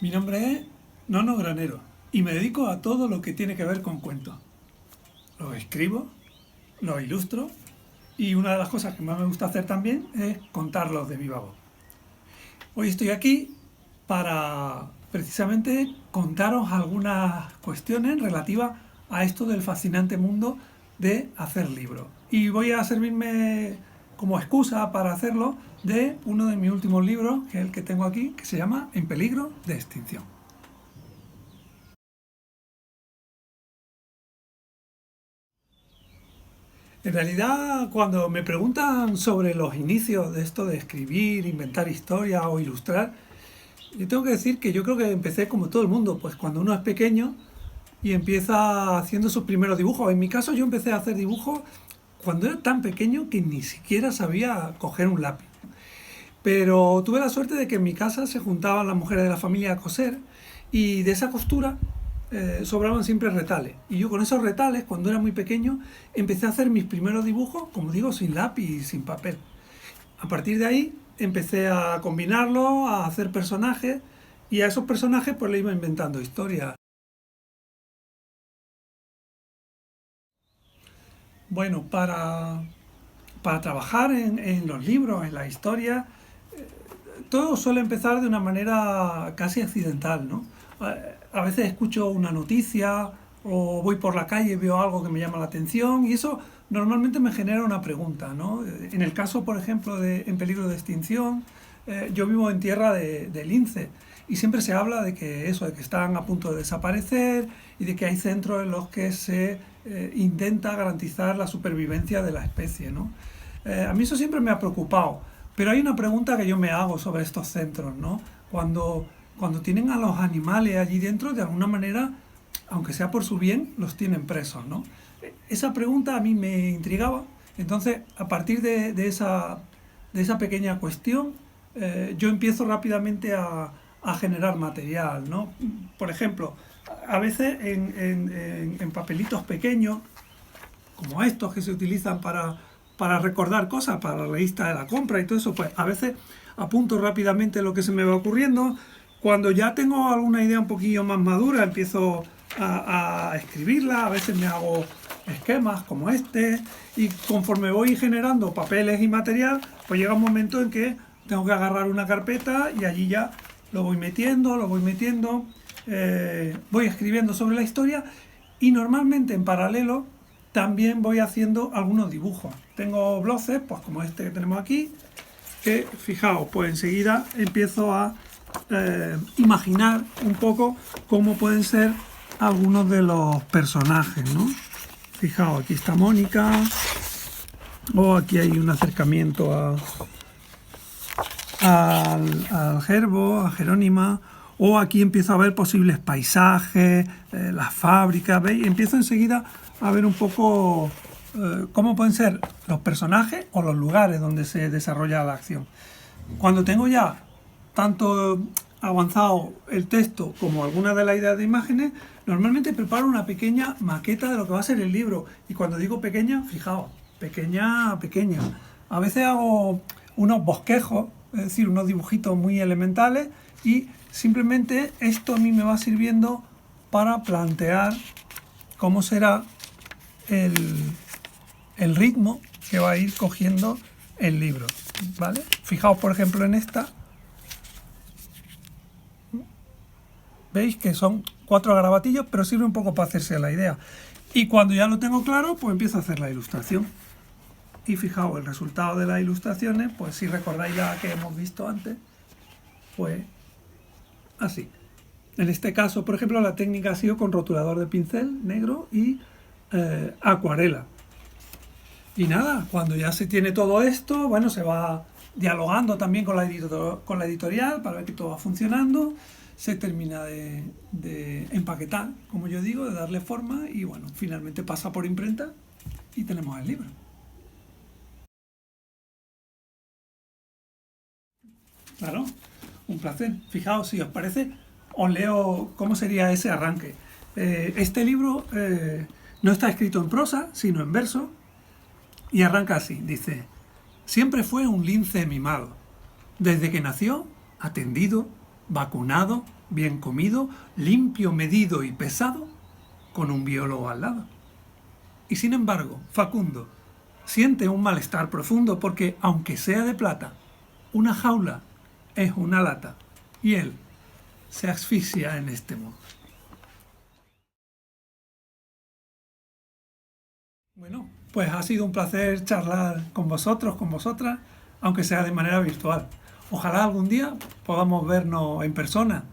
Mi nombre es Nono Granero y me dedico a todo lo que tiene que ver con cuentos. Los escribo, los ilustro y una de las cosas que más me gusta hacer también es contarlos de viva voz. Hoy estoy aquí para precisamente contaros algunas cuestiones relativas a esto del fascinante mundo de hacer libros. Y voy a servirme como excusa para hacerlo de uno de mis últimos libros, que es el que tengo aquí, que se llama En peligro de extinción. En realidad, cuando me preguntan sobre los inicios de esto de escribir, inventar historias o ilustrar, yo tengo que decir que yo creo que empecé como todo el mundo, pues cuando uno es pequeño y empieza haciendo sus primeros dibujos. En mi caso yo empecé a hacer dibujos cuando era tan pequeño que ni siquiera sabía coger un lápiz. Pero tuve la suerte de que en mi casa se juntaban las mujeres de la familia a coser y de esa costura sobraban siempre retales. Y yo con esos retales, cuando era muy pequeño, empecé a hacer mis primeros dibujos, como digo, sin lápiz y sin papel. A partir de ahí empecé a combinarlo, a hacer personajes y a esos personajes pues le iba inventando historias. Bueno, para trabajar en los libros, en la historia, todo suele empezar de una manera casi accidental, ¿no? A veces escucho una noticia o voy por la calle y veo algo que me llama la atención y eso normalmente me genera una pregunta, ¿no? En el caso, por ejemplo, de En peligro de extinción, yo vivo en tierra de lince y siempre se habla de que eso, de que están a punto de desaparecer y de que hay centros en los que se intenta garantizar la supervivencia de la especie, ¿no? A mí eso siempre me ha preocupado, pero hay una pregunta que yo me hago sobre estos centros, ¿no? Cuando tienen a los animales allí dentro, de alguna manera, aunque sea por su bien, los tienen presos, ¿no? Esa pregunta a mí me intrigaba, entonces a partir de esa pequeña cuestión, yo empiezo rápidamente a generar material, ¿no? Por ejemplo, a veces en papelitos pequeños, como estos que se utilizan para recordar cosas, para la lista de la compra y todo eso, pues a veces apunto rápidamente lo que se me va ocurriendo. Cuando ya tengo alguna idea un poquillo más madura, empiezo a escribirla, a veces me hago esquemas como este, y conforme voy generando papeles y material, pues llega un momento en que tengo que agarrar una carpeta y allí ya lo voy metiendo, voy escribiendo sobre la historia y normalmente en paralelo también voy haciendo algunos dibujos. Tengo blogs, pues como este que tenemos aquí, que fijaos, pues enseguida empiezo a imaginar un poco cómo pueden ser algunos de los personajes, ¿no? Fijaos, aquí está Mónica, o aquí hay un acercamiento al Gerbo, a Jerónima, o aquí empiezo a ver posibles paisajes, las fábricas, ¿veis? Empiezo enseguida a ver un poco cómo pueden ser los personajes o los lugares donde se desarrolla la acción. Cuando tengo ya tanto avanzado el texto como algunas de las ideas de imágenes, normalmente preparo una pequeña maqueta de lo que va a ser el libro. Y cuando digo pequeña, fijaos, pequeña. A veces hago unos bosquejos, es decir, unos dibujitos muy elementales y simplemente esto a mí me va sirviendo para plantear cómo será el ritmo que va a ir cogiendo el libro, ¿vale? Fijaos, por ejemplo, en esta. Veis que son 4 garabatillos, pero sirve un poco para hacerse la idea. Y cuando ya lo tengo claro, pues empiezo a hacer la ilustración. Y fijaos, el resultado de las ilustraciones, pues si recordáis la que hemos visto antes, pues así. En este caso, por ejemplo, la técnica ha sido con rotulador de pincel negro y acuarela. Y nada, cuando ya se tiene todo esto, bueno, se va dialogando también con la editorial para ver que todo va funcionando. Se termina de empaquetar, como yo digo, de darle forma y bueno, finalmente pasa por imprenta y tenemos el libro. Claro, un placer. Fijaos, si os parece, os leo cómo sería ese arranque. Este libro no está escrito en prosa, sino en verso, y arranca así, dice: siempre fue un lince mimado. Desde que nació, atendido, vacunado, bien comido, limpio, medido y pesado, con un biólogo al lado. Y sin embargo, Facundo siente un malestar profundo porque, aunque sea de plata, una jaula es una lata y él se asfixia en este modo. Bueno, pues ha sido un placer charlar con vosotros, con vosotras, aunque sea de manera virtual. Ojalá algún día podamos vernos en persona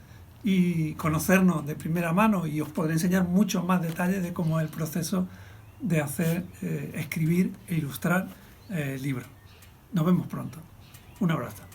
y conocernos de primera mano y os podré enseñar muchos más detalles de cómo es el proceso de hacer, escribir e ilustrar libros. Nos vemos pronto. Un abrazo.